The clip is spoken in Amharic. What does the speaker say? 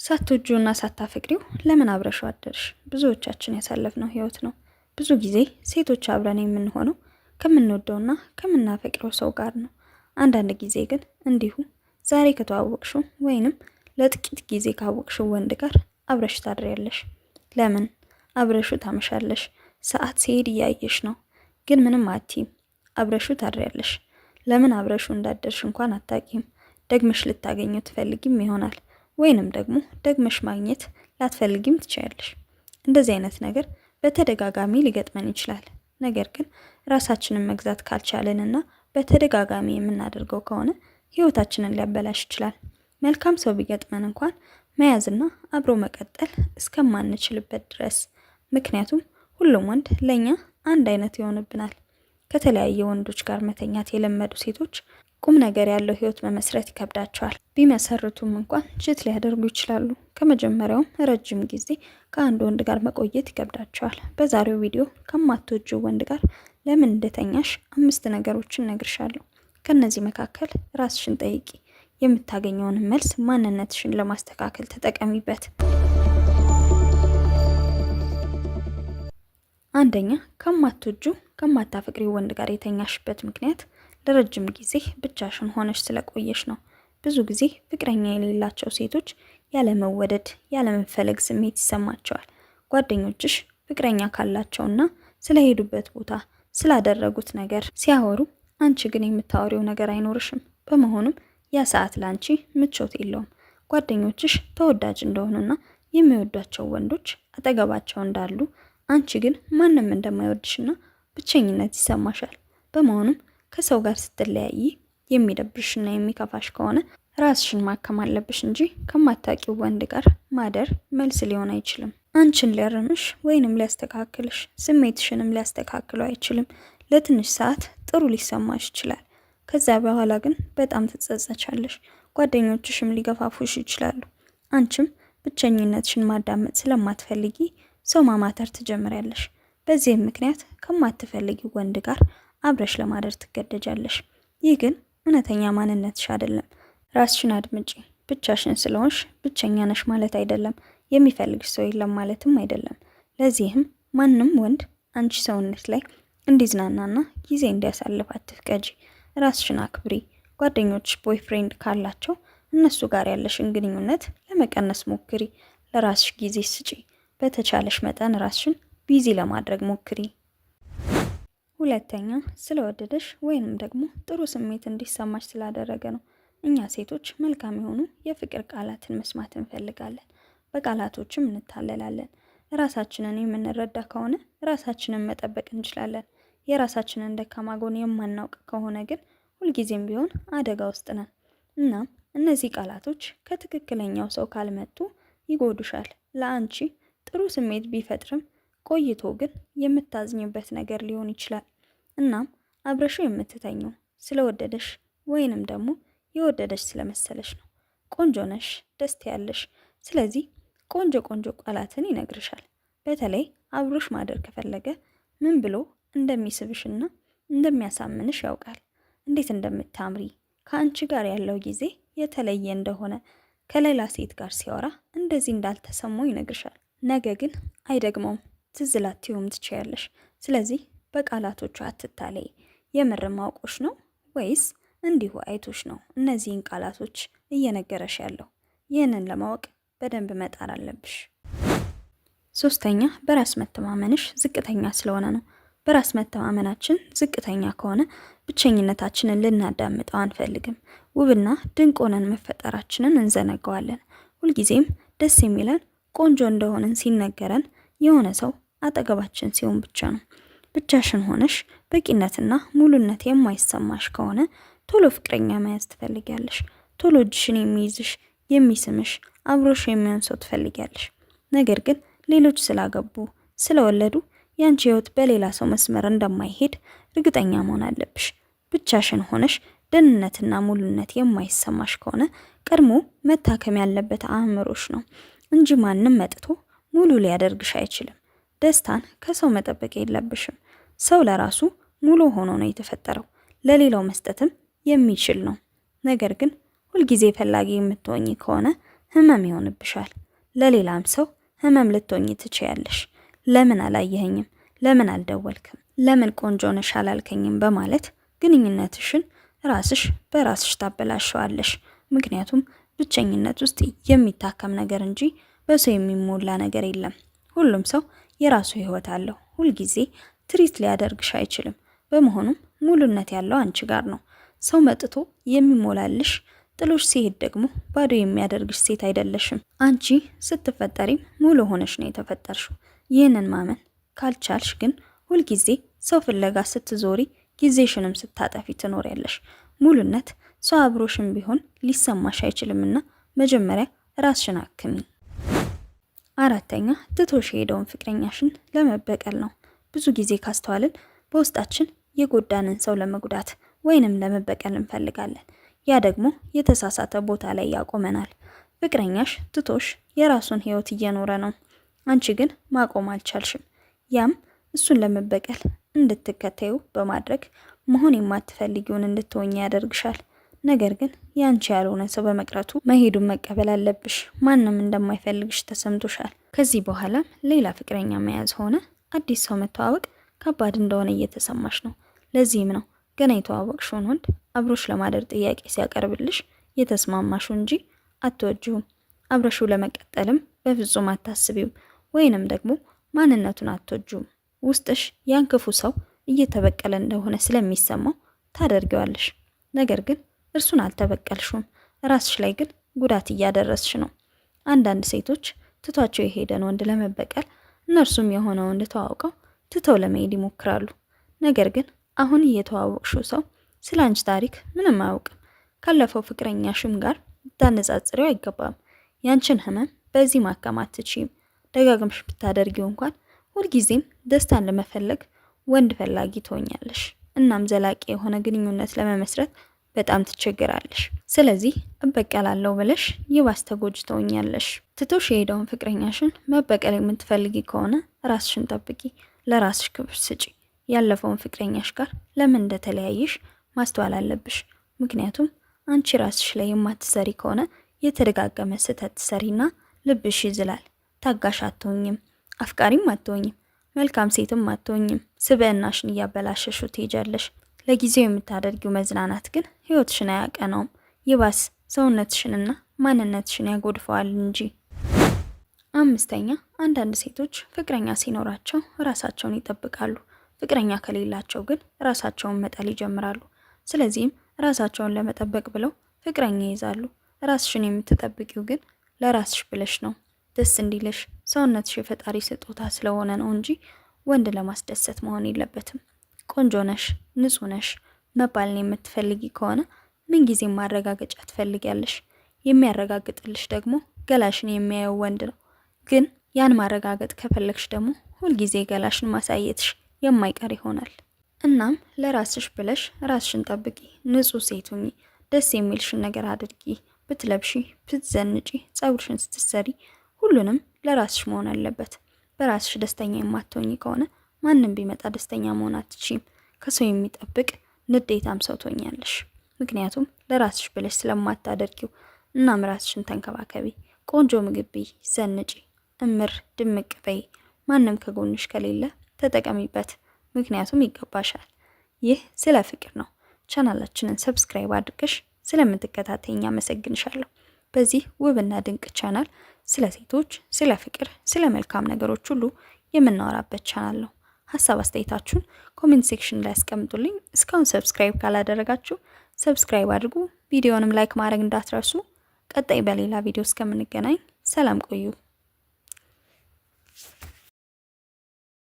ሳትወጂውና ሳታፈቅሪው ለምን አብረሽው አደርሽ? ብዙዎቻችን ያሳለፍነው ህይወት ነው። ብዙ ጊዜ ሴቶች አብረን የምንሆነው ከምንወደውና ከምናፈቅረው ሰው ጋር ነው። አንዳንድ ጊዜ ግን እንዲሁ ዛሬ ከተዋወቅሽው ወይንም ለጥቂት ጊዜ ካወቅሽው ወንድ ጋር አብረሽ ታድሪያለሽ። ለምን አብረሽው ታመሻለሽ? ሰዓት ሲሄድ እያየሽ ነው፣ ግን ምንም አትይም። አብረሽው ታድሪያለሽ። ለምን አብረሽው እንዳደርሽ እንኳን አታቂም። ደግመሽ ልታገኘው ትፈልጊም ይሆናል፣ ወይንም ደግሞ ደግመሽ ማግኘት ላትፈልጊም ትችያለሽ። እንደዚህ አይነት ነገር በተደጋጋሚ ሊገጥመን ይችላል። ነገር ግን ራሳችንን መግዛት ካልቻለንና በተደጋጋሚ የምናደርገው ከሆነ ህይወታችንን ሊያበላሽ ይችላል። መልካም ሰው ቢገጥመን እንኳን መያዝና አብሮ መቀጠል እስከማንችልበት ድረስ። ምክንያቱም ሁሉም ወንድ ለኛ አንድ አይነት ይሆንብናል። ከተለያየ ወንዶች ጋር መተኛት የለመዱ ሴቶች ቁም ነገር ያለው ህይወት መመስረት ይከብዳቸዋል። ቢመሰርቱም እንኳን ችት ሊያደርጉ ይችላሉ። ከመጀመሪያውም ረጅም ጊዜ ከአንድ ወንድ ጋር መቆየት ይከብዳቸዋል። በዛሬው ቪዲዮ ከማትወጂው ወንድ ጋር ለምን እንደተኛሽ 5 ነገሮችን ነግርሻለሁ። ከነዚህ መካከል ራስሽን ጠይቂ። የምታገኘውን መልስ ማንነትሽን ለማስተካከል ተጠቀሚበት። አንደኛ፣ ከማትወጂው ከማታፈቅሪው ወንድ ጋር የተኛሽበት ምክንያት ለረጅም ጊዜ ብቻሽን ሆነሽ ስለቆየሽ ነው። ብዙ ጊዜ ፍቅረኛ የሌላቸው ሴቶች ያለመወደድ፣ ያለመፈለግ ስሜት ይሰማቸዋል። ጓደኞችሽ ፍቅረኛ ካላቸውና ስለሄዱበት ቦታ፣ ስላደረጉት ነገር ሲያወሩ፣ አንቺ ግን የምታወሪው ነገር አይኖርሽም። በመሆኑም ያ ሰዓት ላንቺ ምቾት የለውም። ጓደኞችሽ ተወዳጅ እንደሆኑና የሚወዷቸው ወንዶች አጠገባቸው እንዳሉ፣ አንቺ ግን ማንም እንደማይወድሽና ብቸኝነት ይሰማሻል። በመሆኑም ከሰው ጋር ስትለያይ የሚደብርሽና የሚከፋሽ ከሆነ ራስሽን ማከም አለብሽ እንጂ ከማታውቂው ወንድ ጋር ማደር መልስ ሊሆን አይችልም። አንቺን ሊያርምሽ ወይንም ሊያስተካክልሽ፣ ስሜትሽንም ሊያስተካክለው አይችልም። ለትንሽ ሰዓት ጥሩ ሊሰማሽ ይችላል። ከዛ በኋላ ግን በጣም ትጸጸቻለሽ። ጓደኞችሽም ሊገፋፉሽ ይችላሉ። አንቺም ብቸኝነትሽን ማዳመጥ ስለማትፈልጊ ሰው ማማተር ትጀምሪያለሽ። በዚህም ምክንያት ከማትፈልጊው ወንድ ጋር አብረሽ ለማደር ትገደጃለሽ። ይህ ግን እውነተኛ ማንነትሽ አይደለም። ራስሽን አድምጪ። ብቻሽን ስለሆንሽ ብቸኛ ነሽ ማለት አይደለም። የሚፈልግሽ ሰው የለም ማለትም አይደለም። ለዚህም ማንም ወንድ አንቺ ሰውነት ላይ እንዲዝናናና ጊዜ እንዲያሳልፍ አትፍቀጂ። ራስሽን አክብሪ። ጓደኞች ቦይፍሬንድ ካላቸው እነሱ ጋር ያለሽን ግንኙነት ለመቀነስ ሞክሪ። ለራስሽ ጊዜ ስጪ። በተቻለሽ መጠን ራስሽን ቢዚ ለማድረግ ሞክሪ። ሁለተኛ፣ ስለወደደሽ ወይንም ደግሞ ጥሩ ስሜት እንዲሰማሽ ስላደረገ ነው። እኛ ሴቶች መልካም የሆኑ የፍቅር ቃላትን መስማት እንፈልጋለን። በቃላቶችም እንታለላለን። ራሳችንን የምንረዳ ከሆነ ራሳችንን መጠበቅ እንችላለን። የራሳችንን ደካማ ጎን የማናውቅ ከሆነ ግን ሁልጊዜም ቢሆን አደጋ ውስጥ ነን። እናም እነዚህ ቃላቶች ከትክክለኛው ሰው ካልመጡ ይጎዱሻል። ለአንቺ ጥሩ ስሜት ቢፈጥርም ቆይቶ ግን የምታዝኝበት ነገር ሊሆን ይችላል። እናም አብረሽው የምትተኘው ስለወደደሽ ወይንም ደግሞ የወደደሽ ስለመሰለሽ ነው። ቆንጆ ነሽ፣ ደስ ያለሽ። ስለዚህ ቆንጆ ቆንጆ ቃላትን ይነግርሻል። በተለይ አብሮሽ ማደር ከፈለገ ምን ብሎ እንደሚስብሽና እንደሚያሳምንሽ ያውቃል። እንዴት እንደምታምሪ፣ ከአንቺ ጋር ያለው ጊዜ የተለየ እንደሆነ፣ ከሌላ ሴት ጋር ሲያወራ እንደዚህ እንዳልተሰማው ይነግርሻል። ነገ ግን አይደግመውም። ትዝ ላትይውም ትችያለሽ። ስለዚህ በቃላቶቹ አትታለይ። የምር ማውቆሽ ነው ወይስ እንዲሁ አይቶሽ ነው እነዚህን ቃላቶች እየነገረሽ ያለው? ይህንን ለማወቅ በደንብ መጣር አለብሽ። ሶስተኛ፣ በራስ መተማመንሽ ዝቅተኛ ስለሆነ ነው። በራስ መተማመናችን ዝቅተኛ ከሆነ ብቸኝነታችንን ልናዳምጠው አንፈልግም። ውብና ድንቅ ሆነን መፈጠራችንን እንዘነጋዋለን። ሁልጊዜም ደስ የሚለን ቆንጆ እንደሆነን ሲነገረን የሆነ ሰው አጠገባችን ሲሆን ብቻ ነው። ብቻሽን ሆነሽ በቂነትና ሙሉነት የማይሰማሽ ከሆነ ቶሎ ፍቅረኛ መያዝ ትፈልጊያለሽ። ቶሎ እጅሽን የሚይዝሽ፣ የሚስምሽ፣ አብሮሽ የሚሆን ሰው ትፈልጊያለሽ። ነገር ግን ሌሎች ስላገቡ፣ ስለወለዱ ያንቺ ህይወት በሌላ ሰው መስመር እንደማይሄድ እርግጠኛ መሆን አለብሽ። ብቻሽን ሆነሽ ደህንነትና ሙሉነት የማይሰማሽ ከሆነ ቀድሞ መታከም ያለበት አእምሮሽ ነው እንጂ ማንም መጥቶ ሙሉ ሊያደርግሽ አይችልም። ደስታን ከሰው መጠበቅ የለብሽም። ሰው ለራሱ ሙሉ ሆኖ ነው የተፈጠረው፣ ለሌላው መስጠትም የሚችል ነው። ነገር ግን ሁልጊዜ ፈላጊ የምትሆኚ ከሆነ ህመም ይሆንብሻል። ለሌላም ሰው ህመም ልትሆኚ ትችያለሽ። ለምን አላየኸኝም? ለምን አልደወልክም? ለምን ቆንጆ ነሽ አላልከኝም? በማለት ግንኙነትሽን ራስሽ በራስሽ ታበላሸዋለሽ። ምክንያቱም ብቸኝነት ውስጥ የሚታከም ነገር እንጂ በሰው የሚሞላ ነገር የለም። ሁሉም ሰው የራሱ ህይወት አለው። ሁልጊዜ ትሪት ሊያደርግሽ አይችልም። በመሆኑም ሙሉነት ያለው አንቺ ጋር ነው። ሰው መጥቶ የሚሞላልሽ ጥሎሽ ሲሄድ ደግሞ ባዶ የሚያደርግሽ ሴት አይደለሽም። አንቺ ስትፈጠሪም ሙሉ ሆነሽ ነው የተፈጠርሽው። ይህንን ማመን ካልቻልሽ ግን ሁልጊዜ ሰው ፍለጋ ስትዞሪ ጊዜሽንም ስታጠፊ ትኖሪያለሽ። ሙሉነት ሰው አብሮሽም ቢሆን ሊሰማሽ አይችልምና መጀመሪያ ራስሽን አክሚ። አራተኛ ትቶሽ የሄደውን ፍቅረኛሽን ለመበቀል ነው። ብዙ ጊዜ ካስተዋልን በውስጣችን የጎዳንን ሰው ለመጉዳት ወይንም ለመበቀል እንፈልጋለን። ያ ደግሞ የተሳሳተ ቦታ ላይ ያቆመናል። ፍቅረኛሽ ትቶሽ የራሱን ህይወት እየኖረ ነው። አንቺ ግን ማቆም አልቻልሽም። ያም እሱን ለመበቀል እንድትከተዩ በማድረግ መሆን የማትፈልጊውን እንድትሆኚ ያደርግሻል። ነገር ግን ያንቺ ያልሆነ ሰው በመቅረቱ መሄዱን መቀበል አለብሽ። ማንም እንደማይፈልግሽ ተሰምቶሻል። ከዚህ በኋላም ሌላ ፍቅረኛ መያዝ ሆነ አዲስ ሰው መተዋወቅ ከባድ እንደሆነ እየተሰማሽ ነው። ለዚህም ነው ገና የተዋወቅሽውን ወንድ አብሮሽ ለማደር ጥያቄ ሲያቀርብልሽ የተስማማሽው እንጂ አትወጂውም። አብረሽው ለመቀጠልም በፍጹም አታስቢውም፣ ወይንም ደግሞ ማንነቱን አትወጂውም። ውስጥሽ ያን ክፉ ሰው እየተበቀለ እንደሆነ ስለሚሰማው ታደርጊዋለሽ። ነገር ግን እርሱን አልተበቀልሽውም፣ ራስሽ ላይ ግን ጉዳት እያደረስሽ ነው። አንዳንድ ሴቶች ትቷቸው የሄደን ወንድ ለመበቀል እነርሱም የሆነ ወንድ ተዋውቀው ትተው ለመሄድ ይሞክራሉ። ነገር ግን አሁን እየተዋወቅሽው ሰው ስለ አንቺ ታሪክ ምንም አያውቅም። ካለፈው ፍቅረኛሽም ጋር ልታነጻጽሪው አይገባም። ያንቺን ህመም በዚህ ማከም አትችይም። ደጋግምሽ ብታደርጊው እንኳን ሁልጊዜም ደስታን ለመፈለግ ወንድ ፈላጊ ትሆኛለሽ። እናም ዘላቂ የሆነ ግንኙነት ለመመስረት በጣም ትቸገራለሽ። ስለዚህ እበቀላለሁ ብለሽ ይባስ ተጎጂ ትሆኛለሽ። ትቶሽ የሄደውን ፍቅረኛሽን መበቀል የምትፈልጊ ከሆነ ራስሽን ጠብቂ፣ ለራስሽ ክብር ስጪ። ያለፈውን ፍቅረኛሽ ጋር ለምን እንደተለያየሽ ማስተዋል አለብሽ። ምክንያቱም አንቺ ራስሽ ላይ የማትሰሪ ከሆነ የተደጋገመ ስህተት ትሰሪና ልብሽ ይዝላል። ታጋሽ አትሆኝም፣ አፍቃሪም አትሆኝም፣ መልካም ሴትም አትሆኝም። ስብዕናሽን እያበላሸሹ ትሄጃለሽ። ለጊዜው የምታደርጊው መዝናናት ግን ህይወትሽን አያቀናውም። ይባስ ሰውነትሽንና ማንነትሽን ያጎድፈዋል እንጂ። አምስተኛ አንዳንድ ሴቶች ፍቅረኛ ሲኖራቸው ራሳቸውን ይጠብቃሉ። ፍቅረኛ ከሌላቸው ግን ራሳቸውን መጣል ይጀምራሉ። ስለዚህም ራሳቸውን ለመጠበቅ ብለው ፍቅረኛ ይይዛሉ። ራስሽን የምትጠብቂው ግን ለራስሽ ብለሽ ነው። ደስ እንዲልሽ ሰውነትሽ የፈጣሪ ስጦታ ስለሆነ ነው እንጂ ወንድ ለማስደሰት መሆን የለበትም። ቆንጆ ነሽ፣ ንጹህ ነሽ መባልን የምትፈልጊ ከሆነ ምንጊዜም ማረጋገጫ ትፈልጊያለሽ። የሚያረጋግጥልሽ ደግሞ ገላሽን የሚያየው ወንድ ነው። ግን ያን ማረጋገጥ ከፈለግሽ ደግሞ ሁልጊዜ ገላሽን ማሳየትሽ የማይቀር ይሆናል። እናም ለራስሽ ብለሽ ራስሽን ጠብቂ፣ ንጹህ ሴት ሁኚ፣ ደስ የሚልሽን ነገር አድርጊ። ብትለብሺ፣ ብትዘንጪ፣ ጸጉርሽን ስትሰሪ ሁሉንም ለራስሽ መሆን አለበት። በራስሽ ደስተኛ የማትሆኚ ከሆነ ማንም ቢመጣ ደስተኛ መሆን አትችይም። ከሰው የሚጠብቅ ንዴታም ሰው ትሆኛለሽ። ምክንያቱም ለራስሽ ብለሽ ስለማታደርጊው። እናም ራስሽን ተንከባከቢ፣ ቆንጆ ምግብ ብይ፣ ዘንጪ፣ እምር ድምቅ በይ። ማንም ከጎንሽ ከሌለ ተጠቀሚበት፣ ምክንያቱም ይገባሻል። ይህ ስለ ፍቅር ነው። ቻናላችንን ሰብስክራይብ አድርገሽ ስለምትከታተይኝ አመሰግንሻለሁ። በዚህ ውብና ድንቅ ቻናል ስለ ሴቶች፣ ስለ ፍቅር፣ ስለ መልካም ነገሮች ሁሉ የምናወራበት ቻናል ነው። ሀሳብ አስተያየታችሁን ኮሜንት ሴክሽን ላይ አስቀምጡልኝ። እስካሁን ሰብስክራይብ ካላደረጋችሁ ሰብስክራይብ አድርጉ። ቪዲዮንም ላይክ ማድረግ እንዳትረሱ። ቀጣይ በሌላ ቪዲዮ እስከምንገናኝ ሰላም ቆዩ።